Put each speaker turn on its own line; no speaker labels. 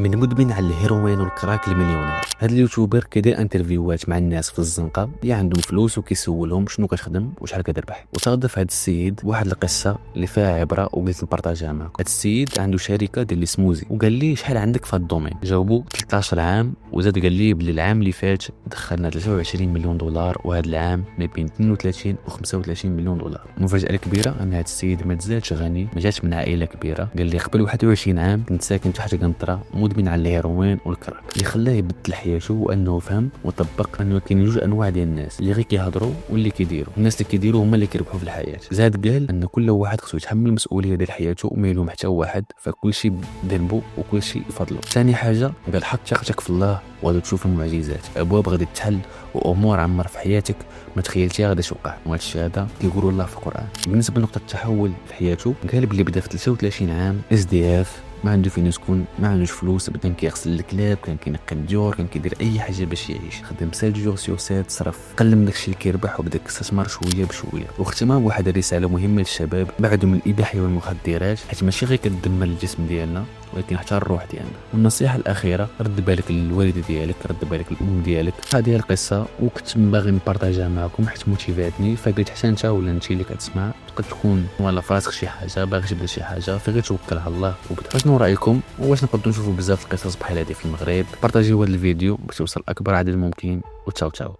من مدمن على الهيروين والكراك المليونير. هذا اليوتيوبر كيدير انترفيوهات مع الناس في الزنقه اللي عندهم فلوس وكيسولهم شنو كتخدم وشحال كتربح. وتصادف هذا السيد واحد القصه اللي فيها عبره وبغيت نبارطاجيها معكم. هذا السيد عنده شركه ديال لي سموزي وقال لي شحال عندك في هذا الدومين. جاوبو 13 عام وزاد قال لي بلي العام اللي فات دخلنا 23 مليون دولار وهذا العام ما بين 32 و 35 مليون دولار. المفاجاه الكبيره ان هذا السيد ما تزادش غني، ما جاش من عائله كبيره. قال لي قبل 21 عام كنت ساكن تحت قنطره مدمن على الهيروين والكراك. اللي خلاه يبدل حياته وانه فهم وطبق انه كاين جوج انواع ديال الناس اللي غير كيهضروا واللي كيديروا. الناس اللي كيديروا هما اللي كيربحوا في الحياه. زاد قال ان كل واحد خصو يتحمل المسؤوليه ديال حياته وما يلوم حتى واحد، فكل شيء بذنبه وكل شيء بفضله. ثاني حاجه قال حط ثقتك في الله وغادي تشوف المعجزات. ابواب غادي تحل وامور عمر في حياتك ما تخيلتيها غادي توقع. وهذا الشيء هذا كيقولوا الله في القران. بالنسبه لنقطه التحول في حياته قال بلي بدا في 33 عام SDF، ما عنده فين يسكن، ما عندوش فلوس، بدا كيغسل الكلاب، كان كينقي الديور، كان كيدير اي حاجه باش يعيش. خدم 7 جور سور 7، صرف قلم داكشي اللي كيربح وبدا يستثمر شويه بشويه. واختتم بواحد الرساله مهمه للشباب بعد من الاباحيه والمخدرات، حيت ماشي غير كتدمر الجسم ديالنا ولكن حتى الروح ديالنا. والنصيحه الاخيره رد بالك للوالده ديالك، رد بالك للام ديالك. هذه القصه وكنت باغي نبارطاجيها معكم حيت موتيفاتني، فقلت حتى انت ولا انت اللي كتسمع تقدر تكون ولا فراسك شي حاجه باغي تبدا شي حاجه، فغير توكل على الله وبدا. شنو رايكم؟ واش نقدروا نشوفوا بزاف القصص بحال هذه في المغرب؟ بارطاجيو هذا الفيديو باش يوصل اكبر عدد ممكن، وتشاو تشاو.